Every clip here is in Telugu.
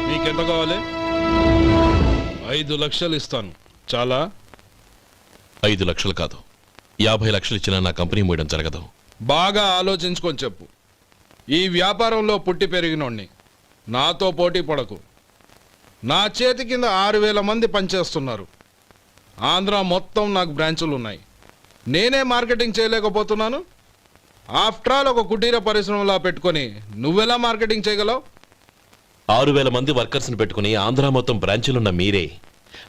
నీకెంత కావాలి? 5 లక్షలు ఇస్తాను. చాలా? 5 లక్షలు కాదు, 50 లక్షలు ఇచ్చినా నా కంపెనీ మూయడం జరగదు. బాగా ఆలోచించుకొని చెప్పు. ఈ వ్యాపారంలో పుట్టి పెరిగినోడిని, నాతో పోటీ పడకు. నా చేతి కింద 6,000 మంది పనిచేస్తున్నారు. ఆంధ్ర మొత్తం నాకు బ్రాంచులు ఉన్నాయి. నేనే మార్కెటింగ్ చేయలేకపోతున్నాను. ఆఫ్టర్ ఆల్ ఒక కుటీర పరిశ్రమలా పెట్టుకొని నువ్వెలా మార్కెటింగ్ చేయగలవు? 6,000 మంది వర్కర్స్ని పెట్టుకుని ఆంధ్ర మొత్తం బ్రాంచీలున్న మీరే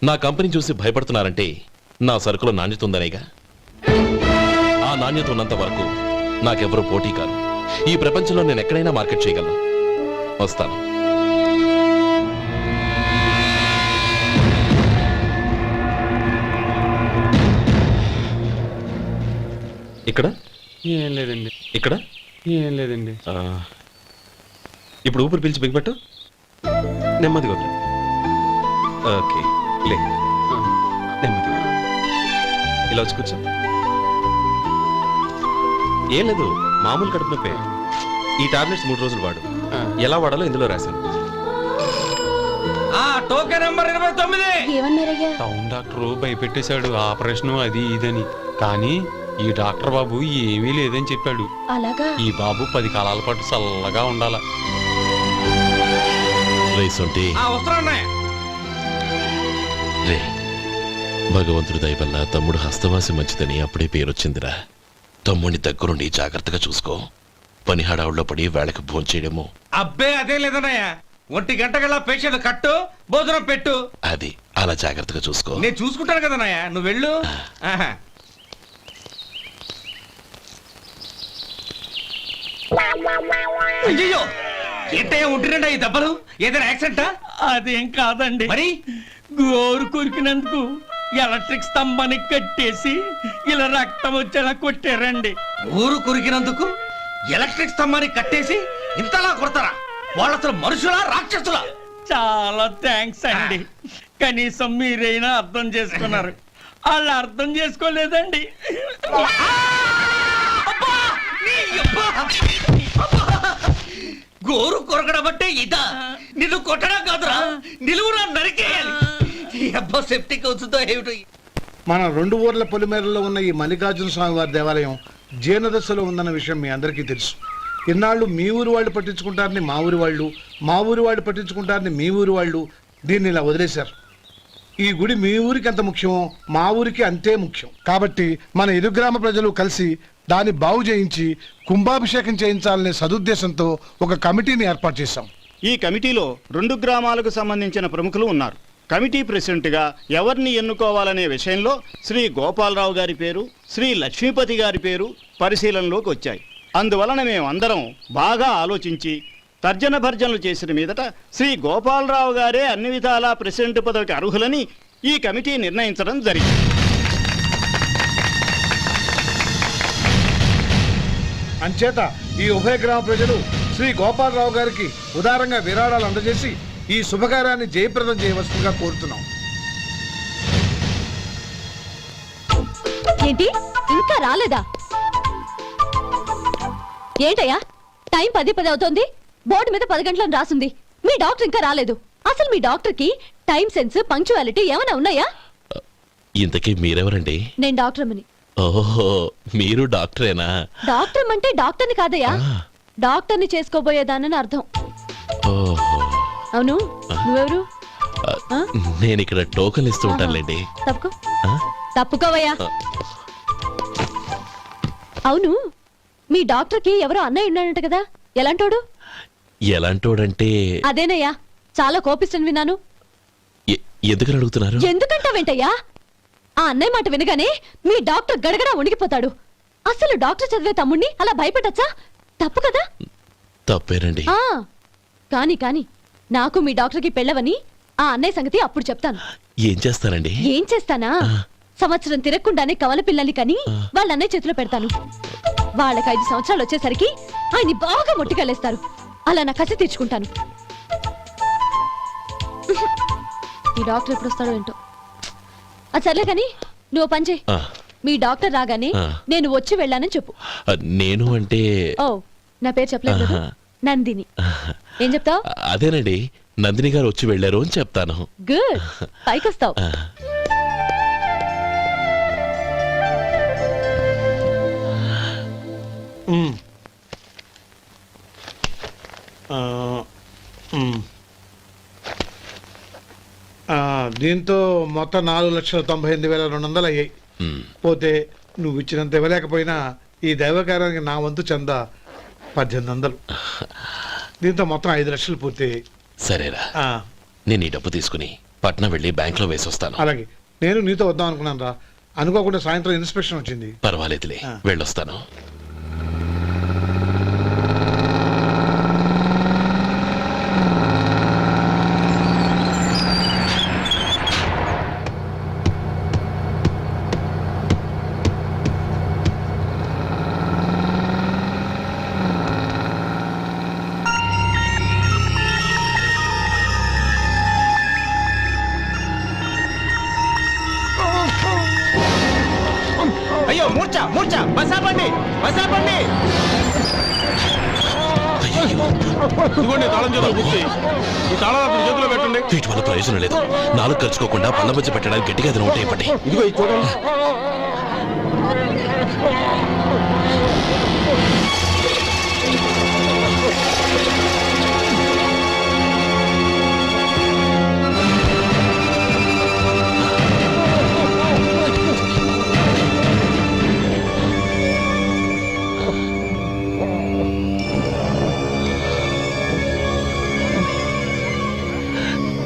నా కంపెనీ చూసి భయపడుతున్నారంటే నా సరుకులో నాణ్యత ఉందనేగా. ఆ నాణ్యత ఉన్నంత వరకు నాకెవరూ పోటీ కాదు. ఈ ప్రపంచంలో నేను ఎక్కడైనా మార్కెట్ చేయగలను. వస్తాను. ఇక్కడ ఏం లేదండి. ఇక్కడ ఏం లేదండి. ఇప్పుడు ఊపిరి పీల్చి బిగ్బట్టు. నెమ్మదిగా వదిలే. ఓకే, లే. నెమ్మదిగా ఇలా వచ్చి కూర్చో. ఏం లేదు, మామూలు కడుపు నొప్పే. ఈ టాబ్లెట్స్ 3 రోజులు వాడు. ఎలా వాడాలో ఇందులో రాశాను. Token number 29. టౌన్ డాక్టర్ భయపెట్టేశాడు, ఆపరేషన్ అది ఇదని. కానీ ఈ డాక్టర్ బాబు ఏమీ లేదని చెప్పాడు. అలాగా? ఈ బాబు 10 కాలాల పాటు చల్లగా ఉండాల. రే, భగవంతుడి దయ వల్ల తమ్ముడు హస్తవాసి మంచిదని అప్పుడే పేరొచ్చిందిరా. తమ్ముడిని దగ్గరుండి జాగ్రత్తగా చూసుకో. పని హడావుల్లో పడి వేళకు భోంచేయడము. అబ్బే అదే లేదన్నయ్య. 1 గంట గల పేషెంట్ కట్టు, భోజనం పెట్టు. అది అలా జాగ్రత్తగా చూసుకో. నేను చూసుకుంటాను కదన్నయ్య, నువ్వు వెళ్ళు. అయ్యో, ఏంటయ్యా ఉంటున్నాడా ఈ దెబ్బలు? ఏదైనా యాక్సిడెంటా? అదేం కాదండి. మరి గోరు కొరికినందుకు ఎలక్ట్రిక్ స్తంభాన్ని కట్టేసి ఇలా రక్తం వచ్చేలా కొట్టారండి. ఊరు కొరికినందుకు ఎలక్ట్రిక్ స్తంభాన్ని కట్టేసి ఇంతలా కొడతారా? వాళ్ళు అసలు మనుషులా, రాక్షసులా? చాలా థ్యాంక్స్ అండి. కనీసం మీరైనా అర్థం చేసుకున్నారు. వాళ్ళు అర్థం చేసుకోలేదండి. గోరు కొరకడం అంటే ఇదా? నిన్ను కొట్టడం కాదురా, నిలువురా నరికేయాలి. అబ్బా, సెప్టిక్ అవుతుందో ఏమిటో. మన 2 ఊర్ల పొలిమేరలో ఉన్న ఈ మల్లికార్జున స్వామి వారి దేవాలయం జీర్ణదశలో ఉందన్న విషయం మీ అందరికీ తెలుసు. ఇన్నాళ్ళు మీ ఊరు వాళ్ళు పట్టించుకుంటారని మా ఊరి వాళ్ళు, మా ఊరి వాళ్ళు పట్టించుకుంటారని మీ ఊరి వాళ్ళు దీన్ని ఇలా వదిలేశారు. ఈ గుడి మీ ఊరికి ఎంత ముఖ్యమో మా ఊరికి అంతే ముఖ్యం. కాబట్టి మన ఇరు గ్రామ ప్రజలు కలిసి దాన్ని బాగు చేయించి కుంభాభిషేకం చేయించాలనే సదుద్దేశంతో ఒక కమిటీని ఏర్పాటు చేశాం. ఈ కమిటీలో 2 గ్రామాలకు సంబంధించిన ప్రముఖులు ఉన్నారు. కమిటీ ప్రెసిడెంట్గా ఎవరిని ఎన్నుకోవాలనే విషయంలో శ్రీ గోపాలరావు గారి పేరు, శ్రీ లక్ష్మీపతి గారి పేరు పరిశీలనలోకి వచ్చాయి. అందువలన మేమందరం బాగా ఆలోచించి తర్జన భర్జనలు చేసిన మీదట శ్రీ గోపాలరావు గారే అన్ని విధాలా ప్రెసిడెంట్ పదవికి అర్హులని ఈ కమిటీ నిర్ణయించడం జరిగింది. అంచేత ఈ ఉభయ గ్రామ ప్రజలు శ్రీ గోపాలరావు గారికి ఉదారంగా విరాళాలు అందజేసి ఈ శుభకార్యాన్ని జయప్రదం చేయవలసిందిగా కోరుతున్నాం. ఏంటి ఇంకా రాలేదా? ఏంటయ్యా, టైం 10 అవుతోంది. బోర్డు మీద 10 గంటలను రాసుంది. మీ డాక్టర్ ఇంకా రాలేదు. అసలు మీ డాక్టర్ కి టైం సెన్స్, పంక్చువాలిటీ ఏమైనా ఉన్నాయా? ఇంతకీ మీరెవరండి? నేను డాక్టర్ అమ్మని. ఓహో, మీరు డాక్టరేనా? డాక్టర్ అంటే డాక్టర్ని కాదయ్యా, డాక్టర్ని చేసుకోబోయేదానని అర్థం. అవును, నువ్వెవరు? నేను ఇక్కడ టోకన్ ఇస్తూ ఉంటానులేండి. తప్పుకో, తప్పుకోవయ్యా. అవును, మీ డాక్టర్ కి ఎవరో అన్నయ్య ఉన్నాడంట కదా, ఎలాంటోడు? ఎలాంటోడంటే అదేనయ్యా, చాలా కోపిస్తని విన్నాను. ఎందుకని అడుగుతున్నారు? ఎందుకంటావేంటయ్యా? ఆ అన్నయ్య మాట వినగానే మీ డాక్టర్ గడగడా ఉణిగిపోతాడు. అసలు డాక్టర్ చదివే తమ్ముణ్ణి అలా భయపెట్టచ్చా? తప్పు కదా? తప్పేనండి. కాని కాని నాకు మీ డాక్టర్ కి పెళ్ళవని ఆ అన్నయ్య సంగతి అప్పుడు చెప్తాను. ఏం చేస్తానండి? ఏం చేస్తానా, సంవత్సరం తిరగకుండానే కవల పిల్లల్ని కని వాళ్ళ అన్నయ్య చేతిలో పెడతాను. వాళ్ళకి 5 సంవత్సరాలు వచ్చేసరికి ఆయన్ని బాగా మొట్టికెళ్ళేస్తారు. అలా నా కసి తీర్చుకుంటాను. ఈ డాక్టర్ ఎప్పుడు వస్తాడో ఏంటో. అది సర్లే కానీ నువ్వు పని చేయి. మీ డాక్టర్ రాగానే నేను వచ్చి వెళ్ళానని చెప్పు. నేను అంటే ఓ, నా పేరు చెప్పలేదు. నందిని. ఏం చెప్తావు? అదేనండి, నందిని గారు వచ్చి వెళ్ళారు అని చెప్తాను. గుడ్, పైకొస్తావు. ఆ, దీంతో మొత్తం 4,98,200 అయ్యాయి. ఉమ్. పోతే నువ్వు ఇచ్చినంత ఇవ్వలేకపోయినా ఈ దైవకార్యానికి నా వంతు చందా 1800. దీంతో మొత్తం 5 లక్షలు పూర్తయ్యాయి. సరేరా, ఆ, నేను ఈ డబ్బు తీసుకుని పట్నం వెళ్ళి బ్యాంకులో వేసొస్తాను. అలాగే. నేను నీతో వద్దాం అనుకున్నాను రా, అనుకోకుండా సాయంత్రం ఇన్స్పెక్షన్ వచ్చింది. పర్వాలేదులే, ఆ. వెళ్ళొస్తాను. అయ్యో మూర్ఛ మూర్ఛ బసాపండి బసాపండి. ఇదిగోండి తాళం చేతులు బుద్ధి. ఈ తాళం అతని చేతిలో పెట్టండి. వీటి వల్ల ప్రయోజనం లేదు. నాలుగు ఖర్చుకోకుండా పళ్ళ మధ్య పెట్టడానికి గట్టిగా అది నోట్ అయిపడి. ఇదిగో ఇది చూడండి.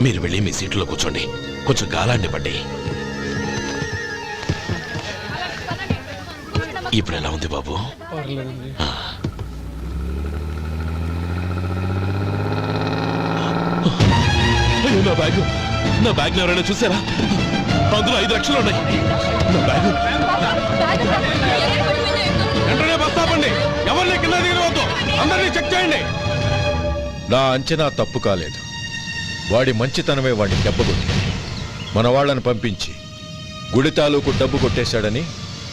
మీరు వెళ్ళి మీ సీట్లో కూర్చోండి, కొంచెం గాలాన్ని పట్టి. ఇప్పుడు ఎలా ఉంది బాబు? ఆ. అయ్యో, నా బ్యాగ్ ఎవరైనా చూసారా? అందులో 5 లక్షలు ఉన్నాయి. నా బ్యాగ్ వెంటనే బస్ ఆపండి. ఎవరిని కింద దిగవద్దు. అందరినీ చెక్ చేయండి. నా అంచనా తప్పు కాలేదు. వాడి మంచితనమే వాడిని దెబ్బకొట్టింది. మన వాళ్ళని పంపించి గుడి తాలూకు డబ్బు కొట్టేశాడని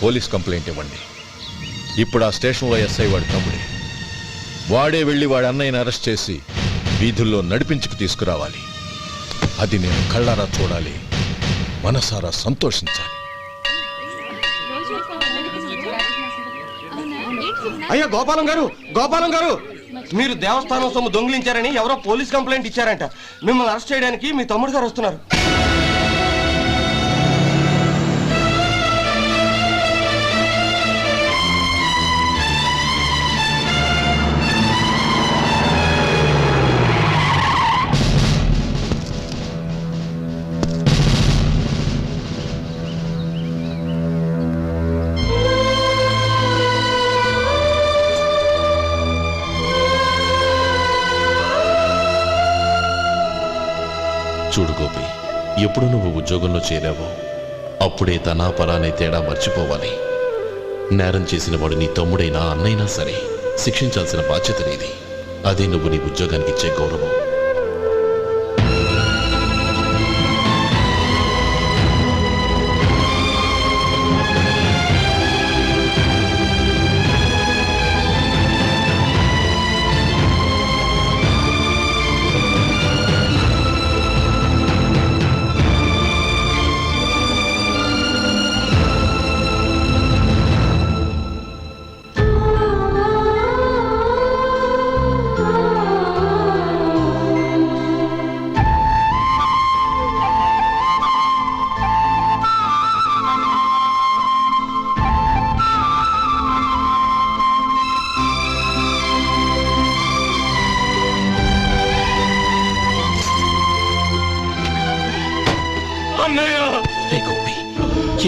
పోలీస్ కంప్లైంట్ ఇవ్వండి. ఇప్పుడు ఆ స్టేషన్లో ఎస్ఐ వాడి తమ్ముడే. వాడే వెళ్ళి వాడి అన్నయ్యని అరెస్ట్ చేసి వీధుల్లో నడిపించుకు తీసుకురావాలి. అది నేను కళ్ళారా చూడాలి, మనసారా సంతోషించాలి. అయ్యో గోపాలం గారు, గోపాలం గారు, మీరు దేవస్థానం సొమ్ము దొంగిలించారని ఎవరో పోలీస్ కంప్లైంట్ ఇచ్చారంట. మిమ్మల్ని అరెస్ట్ చేయడానికి మీ తమ్ముడు గారు వస్తున్నారు. చూడు గోపి, ఎప్పుడు నువ్వు ఉద్యోగంలో చేరావో అప్పుడే తనా పరానే తేడా మర్చిపోవాలి. నేరం చేసిన వాడు నీ తమ్ముడైనా అన్నైనా సరే శిక్షించాల్సిన బాధ్యత నీది. అదే నువ్వు నీ ఉద్యోగానికి ఇచ్చే గౌరవం.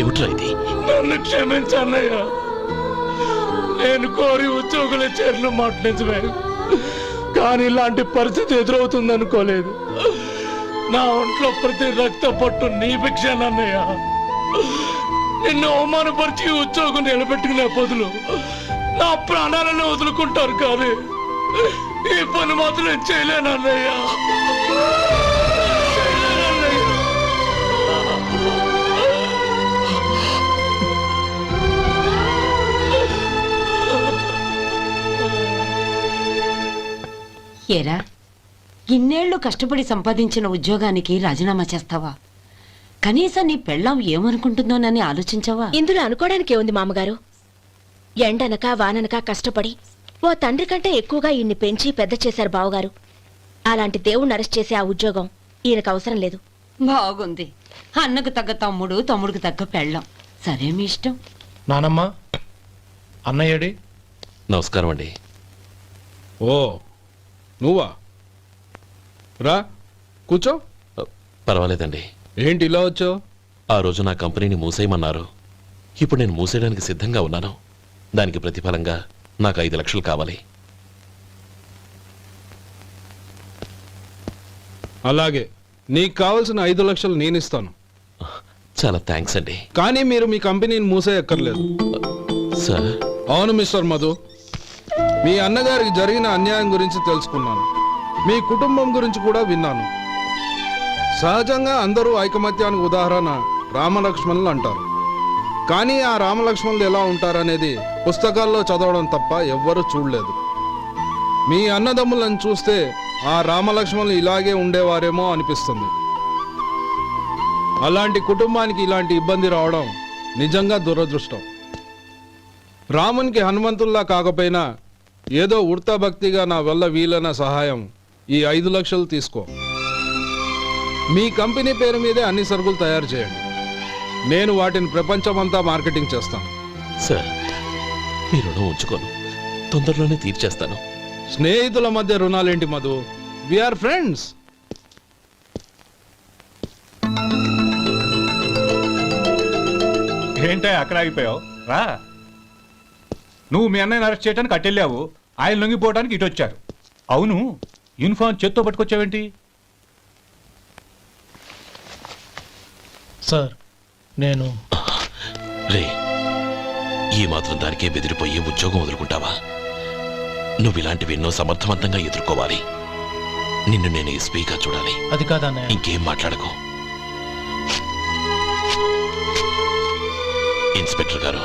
ఏమిట్రా ఇది? నన్ను క్షమించన్నయ్య. నేను కోరి ఉద్యోగుల చేరిన మాట నిజమే, కానీ ఇలాంటి పరిస్థితి ఎదురవుతుంది అనుకోలేదు. నా ఒంట్లో ప్రతి రక్త పట్టు నీ భిక్షానన్నయ్య. నిన్ను అవమానపరిచి ఉద్యోగం నిలబెట్టుకునే బదులు నా ప్రాణాలను వదులుకుంటారు, కానీ ఈ పని మాత్రం నేను చేయలేనన్నయ్య. ఏరా, ఇన్నేళ్లు కష్టపడి సంపాదించిన ఉద్యోగానికి రాజీనామా చేస్తావా? కనీసం నీ పెళ్ళాం ఏమనుకుంటుందోనని ఆలోచించావా? ఇందులో అనుకోవడానికి ఉంది మామగారు. ఎండనక వాననక కష్టపడి ఓ తండ్రి కంటే ఎక్కువగా ఈయన్ని పెంచి పెద్ద చేశారు బావగారు. అలాంటి దేవుణ్ణి అరెస్ట్ చేసే ఆ ఉద్యోగం ఈయనకు అవసరం లేదు. బాగుంది. అన్నకు తగ్గ తమ్ముడు, తమ్ముడికి తగ్గ పెళ్ళాం. సరే, మీ ఇష్టం. నానమ్మ, అన్నయ్యడి. నమస్కారం అండి. ఓ నువ్వా? రా కూర్చో. పర్వాలేదండి. ఏంటి ఇలా వచ్చావు? ఆ రోజు నా కంపెనీని మూసేయమన్నారు. ఇప్పుడు నేను మూసేయడానికి సిద్ధంగా ఉన్నాను. దానికి ప్రతిఫలంగా నాకు 5 లక్షలు కావాలి. అలాగే, నీకు కావలసిన 5 లక్షలు నేను ఇస్తాను. చాలా థ్యాంక్స్ అండి. కానీ మీరు మీ కంపెనీని మూసేయక్కర్లేదు. సార్, అవును మిస్టర్ మధు, మీ అన్నగారికి జరిగిన అన్యాయం గురించి తెలుసుకున్నాను. మీ కుటుంబం గురించి కూడా విన్నాను. సహజంగా అందరూ ఐకమత్యానికి ఉదాహరణ రామలక్ష్మణులు అంటారు. కానీ ఆ రామలక్ష్మణులు ఎలా ఉంటారనేది పుస్తకాల్లో చదవడం తప్ప ఎవ్వరూ చూడలేదు. మీ అన్నదమ్ములను చూస్తే ఆ రామలక్ష్మణులు ఇలాగే ఉండేవారేమో అనిపిస్తుంది. అలాంటి కుటుంబానికి ఇలాంటి ఇబ్బంది రావడం నిజంగా దురదృష్టం. రామునికి హనుమంతుల్లా కాకపోయినా ఏదో ఉడతా భక్తిగా నా వల్ల వీలైన సహాయం ఈ 5 లక్షలు తీసుకో. మీ కంపెనీ పేరు మీదే అన్ని సరుకులు తయారు చేయండి. నేను వాటిని ప్రపంచమంతా మార్కెటింగ్ చేస్తాను. సార్, మీ రుణం ఉంచుకోను. తొందరలోనే తీర్చేస్తాను. స్నేహితుల మధ్య రుణాలేంటి మధు? We are friends. ఏంటే అక్కడ ఆగిపోయావు? రా. నువ్వు మీ అన్నయ్యని అరెస్ట్ చేయడానికి అట్టెళ్ళావు, ఆయన లొంగిపోవడానికి ఇటు వచ్చారు. అవును, యూనిఫామ్ చేత్తో పట్టుకొచ్చావేంటి? సార్, నేను రే, ఈ మాత్రం దానికే బెదిరిపోయి ఉద్యోగం వదులుకుంటావా? నువ్వు ఇలాంటివి ఎన్నో సమర్థవంతంగా ఎదుర్కోవాలి. నిన్ను నేను ఎస్పీగా చూడాలి. అది కాదన్నయ్య. ఇంకేం మాట్లాడకు. ఇన్స్పెక్టర్ గారు,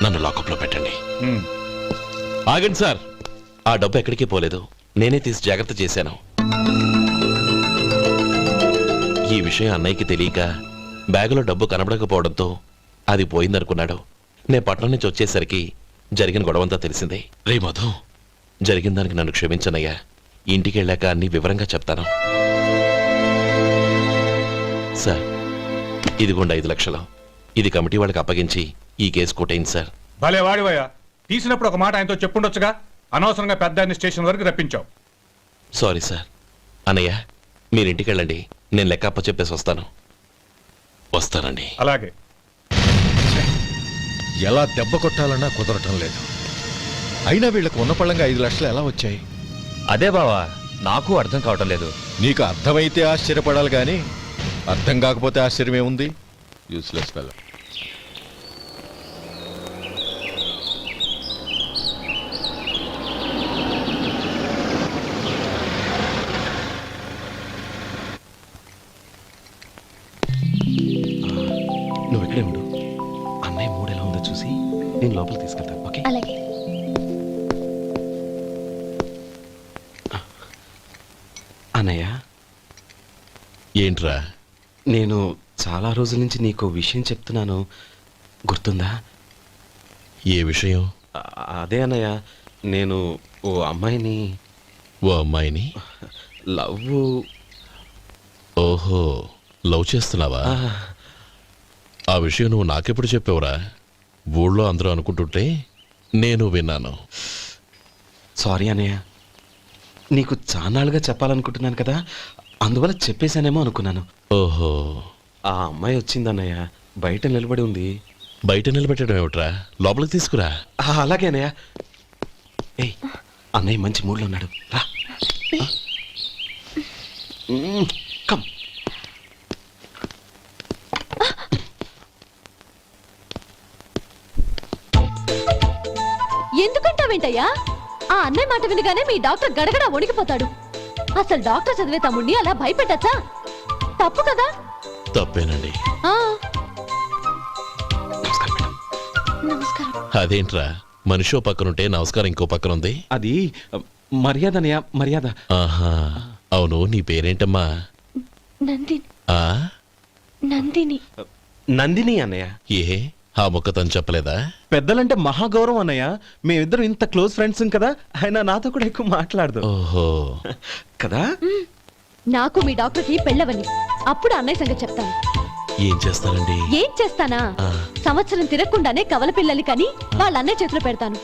నన్ను లాకప్లో పెట్టండి. ఆగండి సార్, ఆ డబ్బు ఎక్కడికి పోలేదు. నేనే తీసి జాగ్రత్త చేశాను. ఈ విషయం అన్నయ్యకి తెలియక బ్యాగులో డబ్బు కనబడకపోవడంతో అది పోయిందనుకున్నాడు. నేను పట్నం నుంచి వచ్చేసరికి జరిగిన గొడవంతా తెలిసిందే. రే మధు, జరిగిన దానికి నన్ను క్షమించనయ్యా. ఇంటికి వెళ్ళాక అన్ని వివరంగా చెప్తాను. సార్, ఇదిగోండి 5 లక్షలు. ఇది కమిటీ వాళ్ళకి అప్పగించి ఈ కేసు కొట్టేయండి సార్. భలే వాడివయ్యా. తీసినప్పుడు ఒక మాట ఆయనతో చెప్పుండొచ్చుగా. అనవసరంగా పెద్ద ఆయన స్టేషన్ వరకు రప్పించావు. Sorry sir. అన్నయ్య, మీరు ఇంటికి వెళ్ళండి. నేను లెక్క అప్ప చెప్పేసి వస్తాను. వస్తానండి. అలాగే. ఎలా దెబ్బ కొట్టాలన్నా కుదరటం లేదు. అయినా వీళ్ళకు ఉన్న పళ్ళంగా 5 లక్షలు ఎలా వచ్చాయి? అదే బావా, నాకు అర్థం కావటం లేదు. నీకు అర్థమైతే ఆశ్చర్యపడాలి కానీ అర్థం కాకపోతే ఆశ్చర్యమే ఉంది. Useless fellow. నువ్వు ఇక్కడే ఉండు. అన్నయ్య మూడు ఎలా ఉందో చూసి నేను లోపలికి తీసుకెళ్తాను. ఓకే? అలాగే. అన్నయ్య, ఏంట్రా? నేను చాలా రోజుల నుంచి నీకు విషయం చెప్తున్నాను, గుర్తుందా? ఏ విషయం? అదే అన్నయ్య, నేను ఓ అమ్మాయిని ఓ అమ్మాయిని లవ్. ఓహో, లవ్ చేస్తున్నావా? ఆ విషయం నువ్వు నాకెప్పుడు చెప్పావురా? ఊళ్ళో అందరూ అనుకుంటుంటే నేను విన్నాను. సారీ అన్నయ్య, నీకు చాన్నాళ్ళుగా చెప్పాలనుకుంటున్నాను కదా, అందువల్ల చెప్పేశానేమో అనుకున్నాను. ఓహో, ఆ అమ్మాయి వచ్చిందన్నయ్య, బయట నిలబడి ఉంది. బయట నిలబెట్టడం ఏమిట్రా? లోపలికి తీసుకురా. అలాగే అన్నయ్య. ఏయ్, అన్నయ్య మంచి మూడ్లో ఉన్నాడు, రా. కమ్. ఎందుకంటావేంటయ్యా? ఆ అన్నయ్య మాట వినగానే మీ డాక్టర్ గడగడ వణికిపోతాడు. అసలు డాక్టర్ చదివే తమ్ముడిని అలా భయపెట్టచ్చా? తప్పు కదా? తప్పేనండి. నమస్కారం మేడం. నమస్కారం. అదేంట్రా, మనిషో పక్కనుంటే నమస్కారం ఇంకో పక్కన ఉంది? అది మర్యాద అన్నయ్య, మర్యాద. ఆహా, అవును, నీ పేరేంటమ్మా? నందిని. ఆ నందిని. నందిని అన్నయ్య. ఏ ఆ ముక్క తను చెప్పలేదా? పెద్దలంటే మహాగౌరవం అన్నయ్య. మేమిద్దరం ఇంత క్లోజ్ ఫ్రెండ్స్ కదా, ఆయన నాతో కూడా ఎక్కువ మాట్లాడదు. ఓహో, కదా? నాకు మీ డాక్టర్కి పెళ్ళవని అప్పుడు అన్నయ్య సంగతి చెప్తాను. ఏం చేస్తానండి? ఏం చేస్తానా? సంవత్సరం తిరగకుండానే కవల పిల్లలు కని వాళ్ళ అన్నయ్య చేతిలో పెడతాను.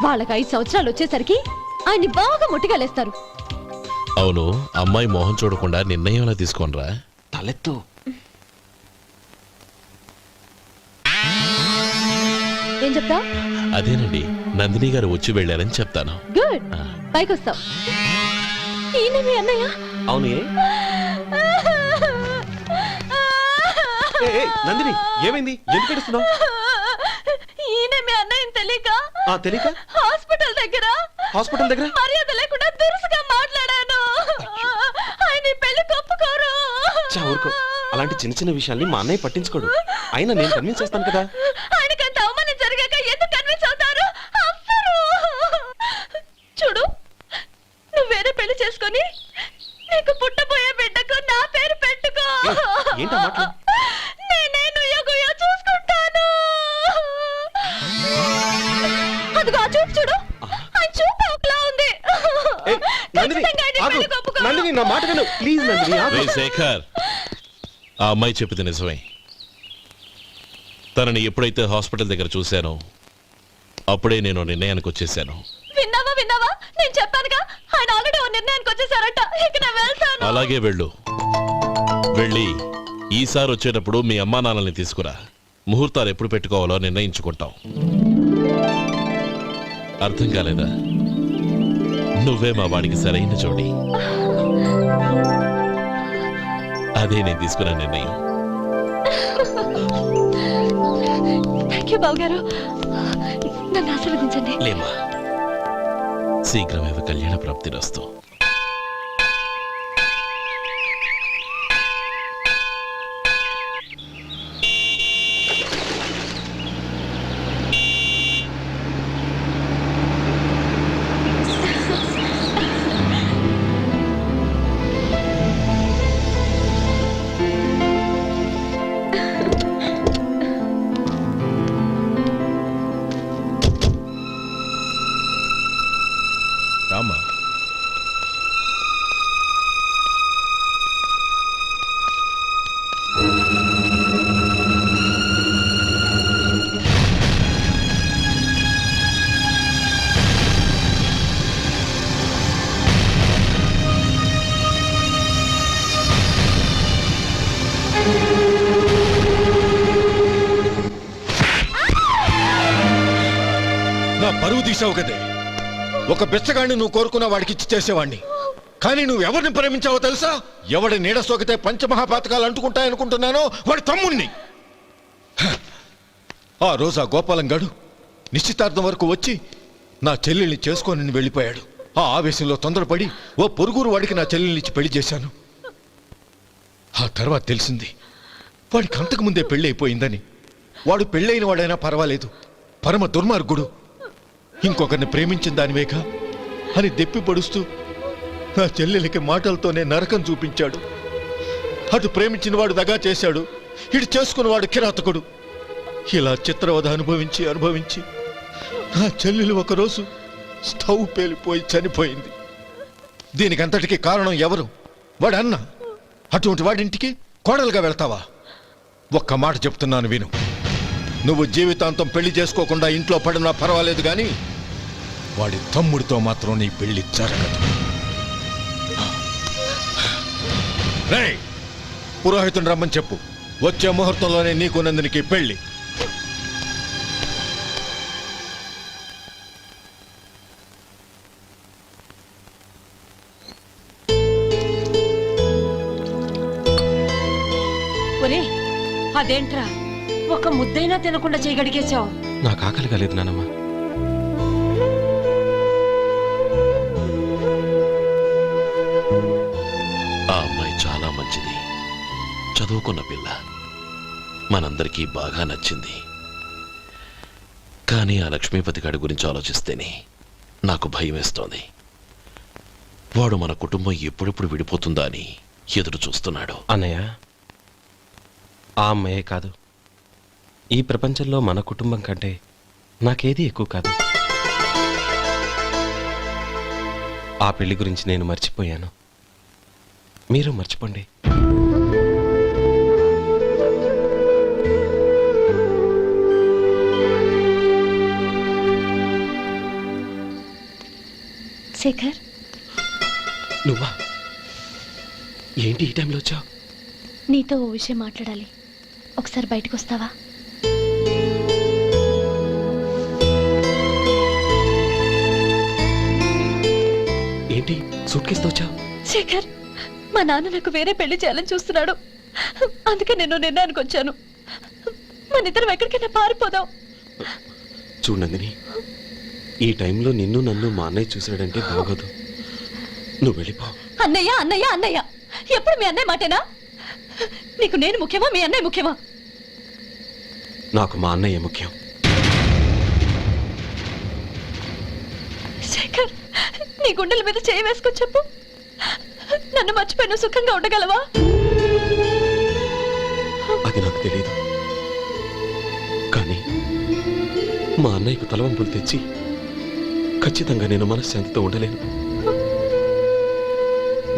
వాళ్ళకి 5 సంవత్సరాలు వచ్చేసరికి ఆయన్ని బాగా ముట్టిగలేస్తారు. అవును, అమ్మాయి మోహం చూడకుండా నిర్ణయం ఎలా తీసుకోనరా? తలెత్తు. ఏం చెప్తా? అదేనండి, నందిని గారు వచ్చి వెళ్ళారని చెప్తాను. గుడ్, పైకొస్తావు. ఈయన మీ అన్నయ్య? అవును. నందిని, ఏమైంది? ఎందుకు ఏడుస్తున్నావు? ఈయన మీ అన్నయ్యని తెలియక తెలియక హాస్పిటల్ దగ్గర మర్యాద లేకుండా దురుసుగా మాట్లాడాను. ఆయన ఈ పెళ్లి ఒప్పుకోరు. ఊరుకో, అలాంటి చిన్న చిన్న విషయాల్ని మా అన్నయ్య పట్టించుకోడు. అయినా నేను కన్విన్స్ చేస్తాను కదా. ఆయనకంత అవమానం జరిగాక ఎందుకు కన్విన్స్ అవుతారు? అవ్వరు. చూడు, నువ్వు వేరే పెళ్లి చేసుకొని నీకు పుట్టబోయే బిడ్డకు నా పేరు పెట్టుకో. ఏంటో మాట్లాడు. నేనే నుయ్యగుయ్య చూసుకుంటాను. అదిగో ఆ చూపు చూడు, ఆయన చూపు ఒకలా ఉంది. నందిని, నా మాట విను ప్లీజ్. నందిని, రేయ్ శేఖర్, ఆ అమ్మాయి చెప్పింది నిజమే. తనని ఎప్పుడైతే హాస్పిటల్ దగ్గర చూశానో అప్పుడే నేను నిర్ణయానికి వచ్చేసాను. విన్నావా? నేను చెప్పానుగా, ఆయన ఆల్రెడీ ఓ నిర్ణయానికి వచ్చేసారట. ఇక నేను వెళ్తాను. అలాగే వెళ్ళు. వెళ్ళి ఈసారి వచ్చేటప్పుడు మీ అమ్మా నాన్నల్ని తీసుకురా. ముహూర్తాలు ఎప్పుడు పెట్టుకోవాలో నిర్ణయించుకుంటాం. అర్థం కాలేదా? నువ్వే మా వాడికి సరైన జోడి. అదే నేను తీసుకున్న నిర్ణయం. థాంక్యూ బావగారు, నన్ను ఆశీర్వదించండి. లేమా, శీఘ్రమేవ కళ్యాణ ప్రాప్తిరస్తు. రామా, నా పరువు తీసావు కదే. ఒక బిచ్చగాడిని నువ్వు కోరుకున్న వాడికి ఇచ్చి చేసేవాడిని. కానీ నువ్వు ఎవరిని ప్రేమించావో తెలుసా? ఎవడి నీడ సోకితే పంచమహాపాతకాలు అంటుకుంటాయనుకుంటున్నానో వాడి తమ్ముణ్ణి. ఆ రోజు ఆ గోపాలం గాడు నిశ్చితార్థం వరకు వచ్చి నా చెల్లెల్ని చేసుకొని వెళ్ళిపోయాడు. ఆ ఆవేశంలో తొందరపడి ఓ పొరుగురు వాడికి నా చెల్లెల్ని ఇచ్చి పెళ్లి చేశాను. ఆ తర్వాత తెలిసింది వాడికి అంతకుముందే పెళ్లి అయిపోయిందని. వాడు పెళ్ళైన వాడైనా పర్వాలేదు, పరమ దుర్మార్గుడు. ఇంకొకరిని ప్రేమించిన దానివేగా అని దెప్పి పడుస్తూ నా చెల్లెలకి మాటలతోనే నరకం చూపించాడు. అటు ప్రేమించిన వాడు దగా చేశాడు, ఇటు చేసుకున్నవాడు కిరాతకుడు. ఇలా చిత్రవధ అనుభవించి నా చెల్లెలు ఒకరోజు స్టవ్ పేలిపోయి చనిపోయింది. దీనికంతటికీ కారణం ఎవరు? వాడు అన్న. అటువంటి వాడింటికి కోడలుగా వెళ్తావా? ఒక్క మాట చెప్తున్నాను విను. నువ్వు జీవితాంతం పెళ్లి చేసుకోకుండా ఇంట్లో పడినా పర్వాలేదు, కానీ వాడి తమ్ముడితో మాత్రం నీ పెళ్లి జరగదు. రేయ్, పురోహితుని రమ్మని చెప్పు. వచ్చే ముహూర్తంలోనే నీకు నందినికి పెళ్లి. ఒరే, అదేంట్రా ఒక ముద్దైనా తినకుండా చేయగడిగేశావు? నాకు ఆకలి కాలేదు నానమ్మ. ఆ అమ్మాయి చాలా మంచిది, చదువుకున్న పిల్ల, మనందరికీ బాగా నచ్చింది. కానీ ఆ లక్ష్మీపతి గారి గురించి ఆలోచిస్తేనే నాకు భయం వేస్తోంది. వాడు మన కుటుంబం ఎప్పుడెప్పుడు విడిపోతుందా అని ఎదురు చూస్తున్నాడు. అన్నయ్య, ఆ అమ్మాయే కాదు, ఈ ప్రపంచంలో మన కుటుంబం కంటే నాకేది ఎక్కువ కాదు. ఆ పెళ్లి గురించి నేను మర్చిపోయాను, మీరు మర్చిపోండి. శేఖర్, నువ్వా? ఏంటి ఈ టైంలో వచ్చావు? నీతో ఓ విషయం మాట్లాడాలి. ఒకసారి బయటకు వస్తావా? ఏంటి సూట్ కేసుతో వచ్చావు? శేఖర్, మా నాన్న నాకు వేరే పెళ్లి చేయాలని చూస్తున్నాడు. అందుకే నేను నిర్ణయానికి వచ్చాను. మన ఇద్దరం ఎక్కడికైనా పారిపోదాం. చూడు నందిని, ఈ టైంలో నిన్ను నన్ను మా అన్నయ్య చూసాడంటే బాగోదు. నువ్వు వెళ్ళిపో. అన్నయ్య అన్నయ్య అన్నయ్య, ఎప్పుడు మీ అన్నయ్య మాటేనా? నీకు నేను ముఖ్యమా, మీ అన్నయ్య ముఖ్యమా? నాకు మా అన్నయ్య ముఖ్యం. శేఖర్, నీ గుండెల మీద చేయి వేసుకొని చెప్పు, నన్ను మర్చిపోయి సుఖంగా ఉండగలవా? అది నాకు తెలియదు, కానీ మా అన్నయ్యకు తలవంపులు తెచ్చి ఖచ్చితంగా నేను మనశ్శాంతితో ఉండలేను.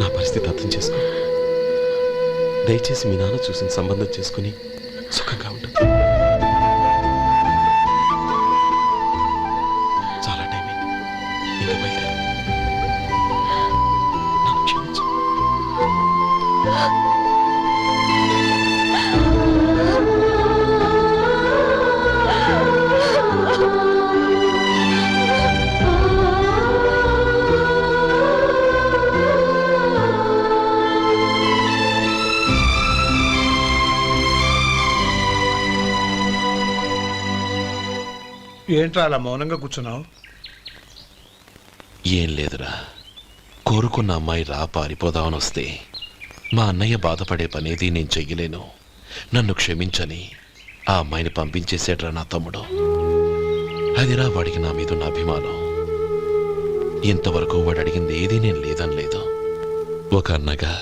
నా పరిస్థితి అర్థం చేసుకో. దయచేసి మీ నాన్న చూసిన సంబంధం చేసుకుని సుఖంగా ఉండు. చాలా టైం అయింది, ఇంకా బయలుదేరు. నన్ను క్షమించు. ఏంట్రా అలా మౌనంగా కూర్చున్నావు? ఏం లేదురా, కోరుకున్న అమ్మాయి రా పారిపోదామని వస్తే మా అన్నయ్య బాధపడే పనేది నేను చెయ్యలేను, నన్ను క్షమించని ఆ అమ్మాయిని పంపించేసాడ్రా నా తమ్ముడు. అదిరా వాడికి నా మీద ఉన్న అభిమానం. ఇంతవరకు వాడు అడిగింది ఏదీ నేను లేదనలేదు. ఒక అన్నగా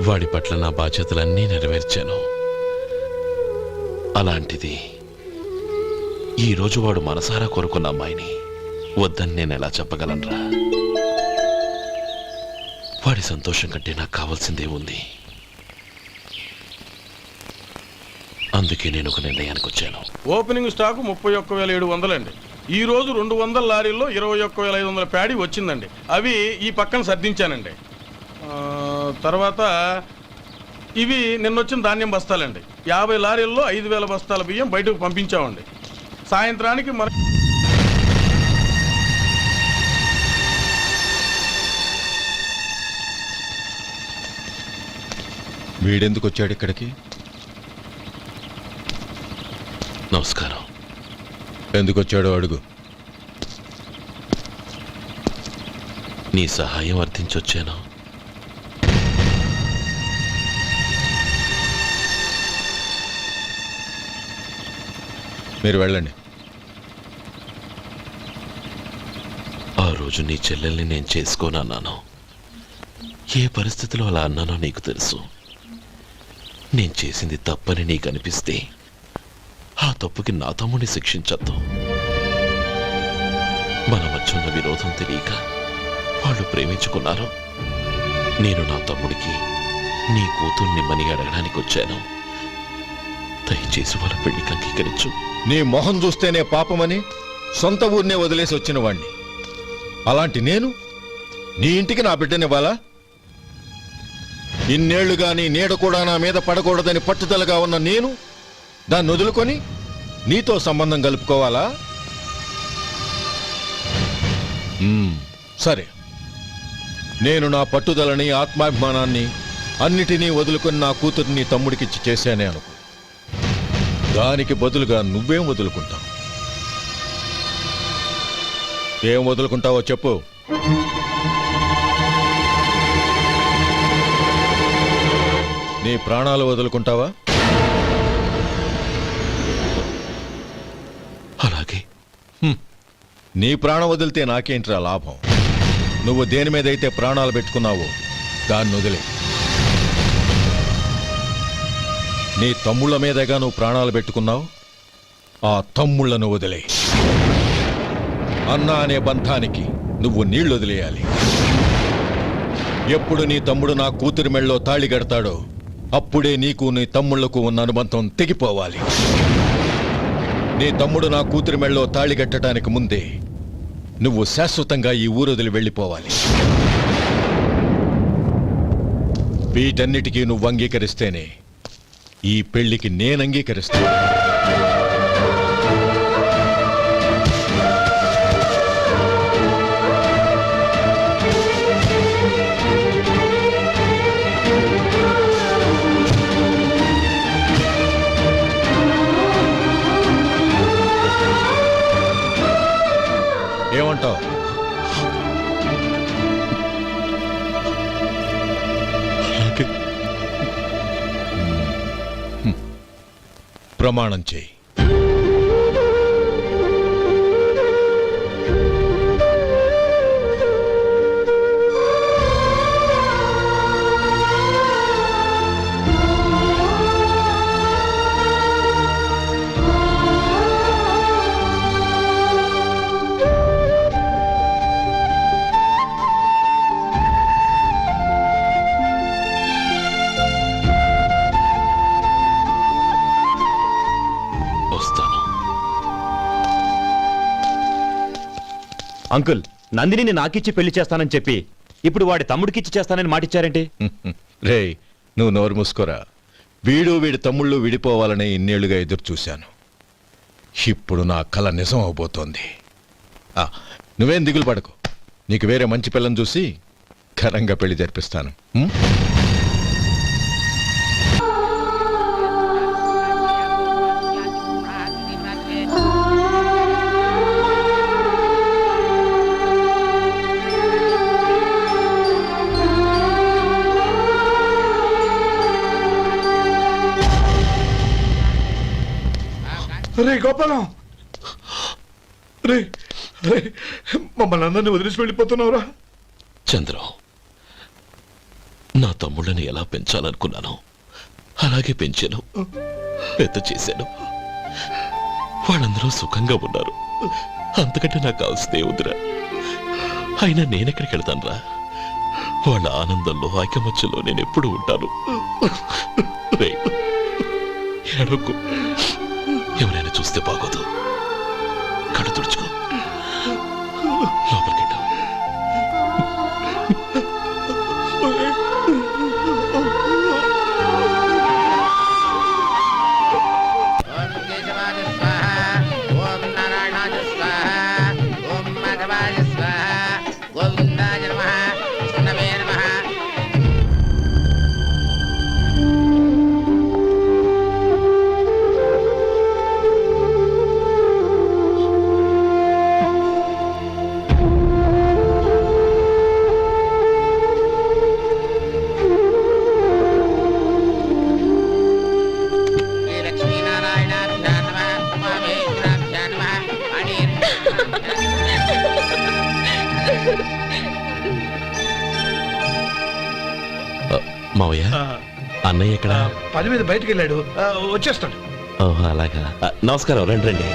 వాడి పట్ల నా బాధ్యతలన్నీ నెరవేర్చాను. అలాంటిది ఈరోజు వాడు మనసారా కోరుకున్న అమ్మాయిని వద్దని నేను ఎలా చెప్పగలనురా? వాడి సంతోషం కంటే నాకు కావాల్సిందే ఉంది. అందుకే నేను ఒక నిర్ణయానికి వచ్చాను. ఓపెనింగ్ స్టాకు 31,700 అండి. ఈ రోజు 200 లారీల్లో 21,500 ప్యాడీ వచ్చిందండి. అవి ఈ పక్కన సర్దించానండి. తర్వాత ఇవి నిన్నొచ్చిన ధాన్యం బస్తాలండి. 50 లారీల్లో 5,000 బస్తాల బియ్యం బయటకు పంపించామండి. సాయంత్రానికి మన వీడెందుకు వచ్చాడు ఇక్కడికి? నమస్కారం. ఎందుకు వచ్చాడో అడుగు. నీ సహాయం అర్థించొచ్చాను. మీరు వెళ్ళండి. ఆ రోజు నీ చెల్లెల్ని నేను చేసుకోనన్నాను. ఏ పరిస్థితిలో అలా అన్నానో నీకు తెలుసు. నేను చేసింది తప్పని నీకు అనిపిస్తే ఆ తప్పుకి నా తమ్ముడిని శిక్షించద్దు. మన మధ్య ఉన్న విరోధం తెలియక వాళ్ళు ప్రేమించుకున్నారు. నేను నా తమ్ముడికి నీ కూతుర్ని మని అడగడానికి వచ్చాను. దయచేసి వాళ్ళ పెళ్లికి అంగీకరించు. నీ మొహం చూస్తేనే పాపమని సొంత ఊరినే వదిలేసి వచ్చిన వాణ్ణి. అలాంటి నేను నీ ఇంటికి నా బిడ్డనివ్వాలా? ఇన్నేళ్లుగా నీ నీడ కూడా నా మీద పడకూడదని పట్టుదలగా ఉన్న నేను దాన్ని వదులుకొని నీతో సంబంధం కలుపుకోవాలా? సరే, నేను నా పట్టుదలని ఆత్మాభిమానాన్ని అన్నిటినీ వదులుకొని నా కూతుర్ని తమ్ముడికిచ్చి చేశానే అనుకో. దానికి బదులుగా నువ్వేం వదులుకుంటావు? ఏం వదులుకుంటావో చెప్పు. నీ ప్రాణాలు వదులుకుంటావా? అలాగే. నీ ప్రాణం వదిలితే నాకేంట్రా లాభం? నువ్వు దేని మీదైతే ప్రాణాలు పెట్టుకున్నావో దాన్ని వదిలే. నీ తమ్ముళ్ళ మీదగా నువ్వు ప్రాణాలు పెట్టుకున్నావు, ఆ తమ్ముళ్లను వదిలే. అన్న అనే బంధానికి నువ్వు నీళ్లు వదిలేయాలి. ఎప్పుడు నీ తమ్ముడు నా కూతురి మెళ్ళలో తాళి కడతాడో అప్పుడే నీకు నీ తమ్ముళ్లకు ఉన్న అనుబంధం తెగిపోవాలి. నీ తమ్ముడు నా కూతురి మెళ్ళలో తాళి కట్టడానికి ముందే నువ్వు శాశ్వతంగా ఈ ఊరొదిలి వెళ్ళిపోవాలి. వీటన్నిటికీ నువ్వు అంగీకరిస్తేనే ఈ పెళ్లికి నేను అంగీకరిస్తాను. ఏమంటావు? ప్రమాణం చేయి. అంకుల్, నందిని నాకిచ్చి పెళ్లి చేస్తానని చెప్పి ఇప్పుడు వాడి తమ్ముడికిచ్చి చేస్తానని మాటిచ్చారేంటి? రే, నువ్వు నోరు మూసుకోరా. వీడి తమ్ముళ్ళు విడిపోవాలనే ఇన్నేళ్లుగా ఎదురు చూశాను. ఇప్పుడు నా కల నిజం అవబోతోంది. నువ్వేం దిగులు పడకు. నీకు వేరే మంచి పిల్లని చూసి ఘనంగా పెళ్లి జరిపిస్తాను. రే గోపాలం, రే రే, మమ్మల్ని అందరినీ వదిలేసి వెళ్ళిపోతున్నావురా? చంద్రం, నా తమ్ముళ్ళని ఎలా పెంచాలనుకున్నాను అలాగే పెంచాను, పెద్ద చేశాను. వాళ్ళందరూ సుఖంగా ఉన్నారు. అంతకంటే నాకు కావాల్సిందే వద్దురా. అయినా నేనెక్కడికి వెళ్తానురా? వాళ్ళ ఆనందంలో ఐకమత్యంలో నేను ఎప్పుడు ఉంటాను. ఎడకు, ఎవరైనా చూస్తే బాగోదు. కళ్ళు తుడుచుకో, లోపలికి వెళ్ళు. మావయ్య, అన్నయ్య ఎక్కడ? పని మీద బయటికి వెళ్ళాడు, వచ్చేస్తాడు. ఓహో, అలాగా. నమస్కారం, రండి రండి.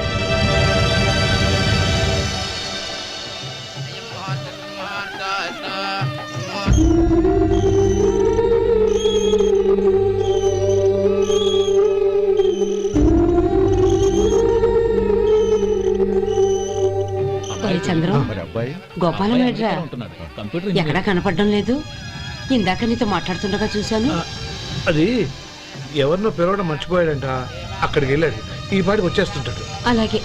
చంద్రం, గోపాలం ఏడ్రా? ఎక్కడా కనపడడం లేదు. ఇందాక నీతో మాట్లాడుతుండగా చూశాను. అది ఎవరినో పిలవడం మర్చిపోయాడంట, అక్కడికి వెళ్ళాడు. ఈ పాటికి వచ్చేస్తుంటాడు. అలాగే.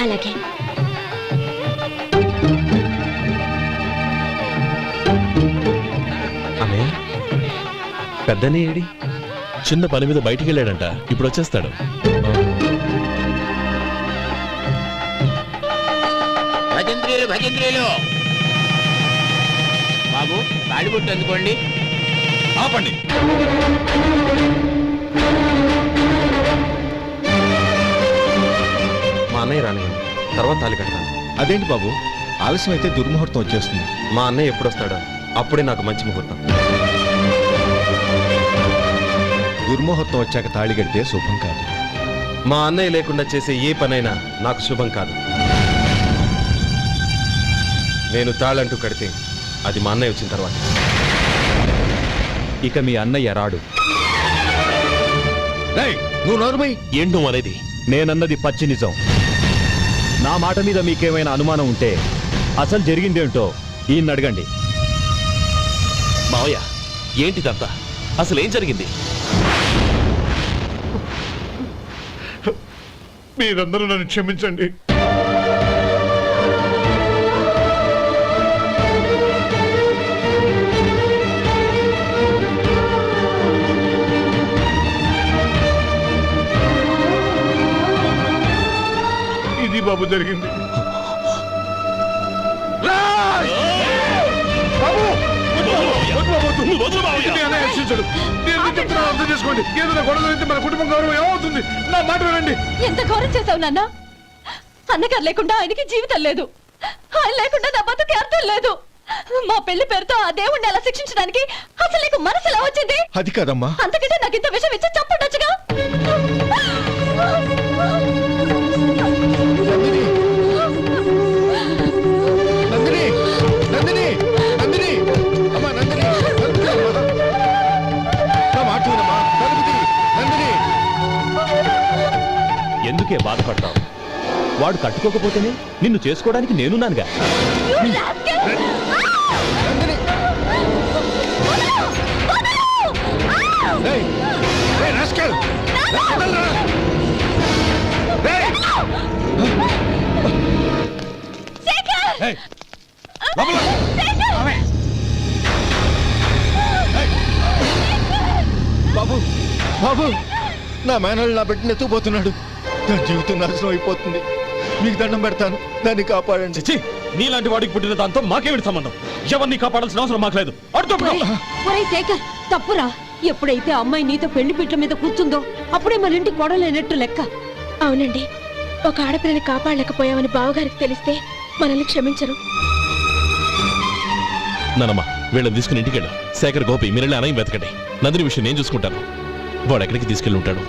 అలాగే. అన్నయ్య పెద్దనే ఏడి? చిన్న పని మీద బయటికి వెళ్ళాడంట, ఇప్పుడు వచ్చేస్తాడు. భజంత్రీలు భజంత్రీలు బాబు తాడిబుట్టు అందుకోండి. ఆపండి. మా అన్నయ్య రానివ్వండి, తర్వాత తాళి కడతాను. అదేంటి బాబు, ఆలస్యం అయితే దుర్ముహూర్తం వచ్చేస్తుంది. మా అన్నయ్య ఎప్పుడు వస్తాడో అప్పుడే నాకు మంచి ముహూర్తం. దుర్ముహూర్తం వచ్చాక తాళి కడితే శుభం కాదు. మా అన్నయ్య లేకుండా చేసే ఏ పనైనా నాకు శుభం కాదు. నేను తాళంటూ కడితే అది మా అన్నయ్య వచ్చిన తర్వాత. ఇక మీ అన్నయ్య రాడు. నువ్వు నోరుమై. ఏంటి నువ్వు అనేది? నేనన్నది పచ్చి నిజం. నా మాట మీద మీకేమైనా అనుమానం ఉంటే అసలు జరిగిందేంటో ఈయన్ని అడగండి. మావయ్య, ఏంటిదంతా? అసలు ఏం జరిగింది? మీరందరూ నన్ను క్షమించండి. ఇది బాబు జరిగింది. అర్థం చేసుకోండి. ఏదైనా గొడవ అయితే మన కుటుంబం గౌరవం ఏమవుతుంది? నా మాట వినండి. ఎంత ఘోరం చేశావు నాన్న. అన్నగారు లేకుండా ఆయనకి జీవితం లేదు, ఆయన లేకుండా నా బతుకి అర్థం లేదు. మా పెళ్లి పేరుతో ఆ దేవుణ్ణి అలా శిక్షించడానికి అసలు నీకు మనసు ఎలా వచ్చింది? అది కాదమ్మా. అంతకంటే నాకు ఇంత విషయం ఇచ్చి చంపుండొచ్చుగా. నందిని, నందిని, నందిని, అమ్మా నందిని, తలుపు తీయమ్మా. నా మాట వినమ్మా, తలుపు తీ. నందిని. ఎందుకే బాధపడతావు? వాడు కట్టుకోకపోతేనే నిన్ను చేసుకోవడానికి నేనున్నానుగా. ఏయ్, ఏయ్, రాస్కెల్. వదలరా. ఏయ్. ఏయ్, లోపల. ఏయ్. బాబు, బాబు, నా మేనల్ని నా బిడ్డని ఎత్తుకుపోతున్నాడు. నా జీవితం నాశనం అయిపోతుంది. మీకు దండం పెడతాను, దాన్ని కాపాడండి. చిచ్చి, నీలాంటి వాడికి పుట్టిన దాంతో మాకేమిటి సంబంధం? ఎవరిని కాపాడాల్సిన అవసరం మాకు లేదు. ఒరేయ్ శేఖర్, తప్పురా. ఎప్పుడైతే అమ్మాయి నీతో పెళ్లి పీటల మీద కూర్చుందో అప్పుడే మన ఇంటి గొడవలేనట్టు లెక్క. అవునండి, ఒక ఆడపిల్లని కాపాడలేకపోయామని బావగారికి తెలిస్తే మనల్ని క్షమించరు. నానమ్మ, వీళ్ళని తీసుకుని ఇంటికి వెళ్ళు. శేఖర్, గోపి, మీరెళ్ళి అన్నయ్య వెతకండి. నందిని విషయం నేను చూసుకుంటాను. వాడు ఎక్కడికి తీసుకెళ్ళి ఉంటాడు?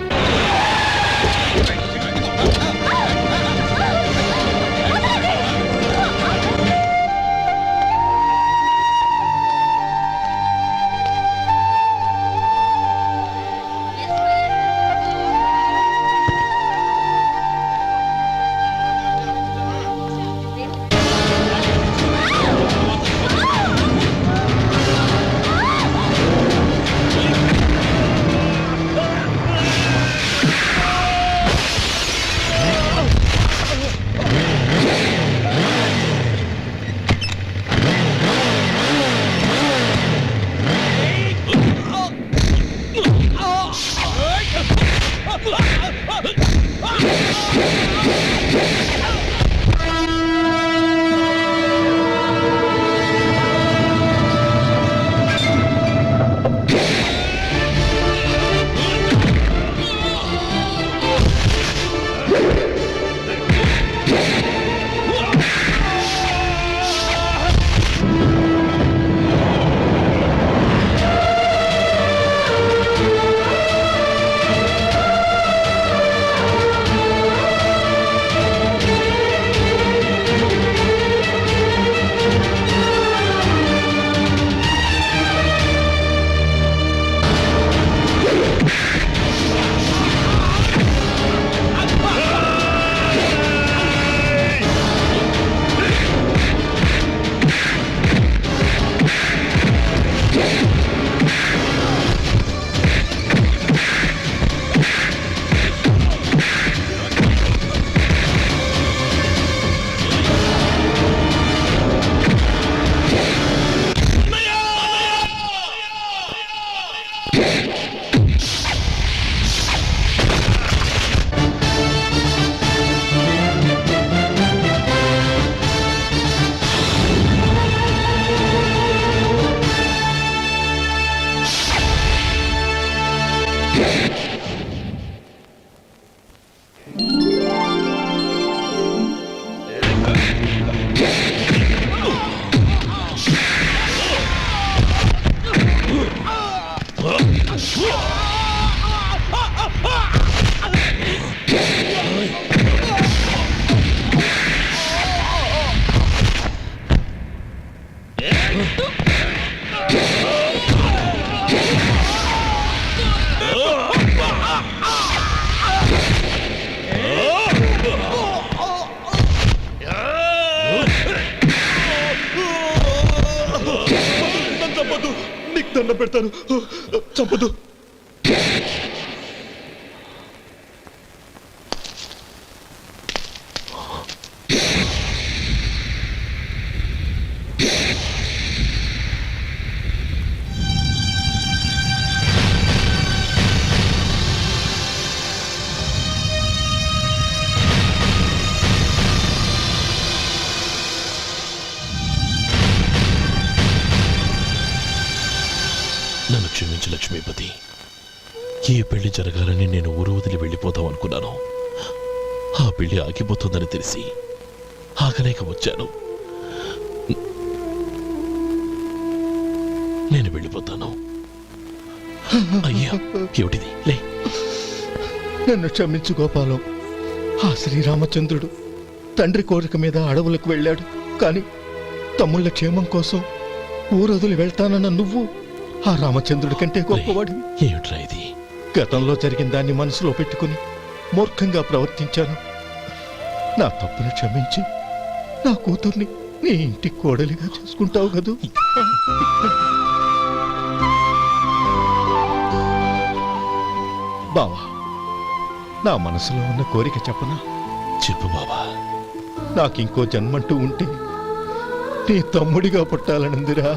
చంపదు, నీకు దండ పెడతాను, చంపదు. నన్ను క్షమించు లక్ష్మీపతి. ఏ పెళ్లి జరగాలని నేను ఊరు వదిలి వెళ్ళిపోతాం అనుకున్నాను. ఆ పెళ్లి ఆగిపోతుందని తెలిసి ఆగలేక వచ్చాను. నేను వెళ్ళిపోతాను. అయ్యా, ఏమిటిది? లే. నన్ను క్షమించు గోపాలం. ఆ శ్రీరామచంద్రుడు తండ్రి కోరిక మీద అడవులకు వెళ్ళాడు. కానీ తమ్ముళ్ళ క్షేమం కోసం ఊరొదిలి వెళ్తానన్న నువ్వు ఆ రామచంద్రుడి కంటే గొప్పవాడు. ఏమిట్రా ఇది? గతంలో జరిగిన దాన్ని మనసులో పెట్టుకుని మూర్ఖంగా ప్రవర్తించాను. నా తప్పును క్షమించి నా కూతుర్ని నీ ఇంటి కోడలిగా చూసుకుంటావు కదూ? బావా, నా మనసులో ఉన్న కోరిక చెప్పనా? చెప్పు బావా. నాకింకో జన్మంటూ ఉంటే నీ తమ్ముడిగా పుట్టాలనుందిరా.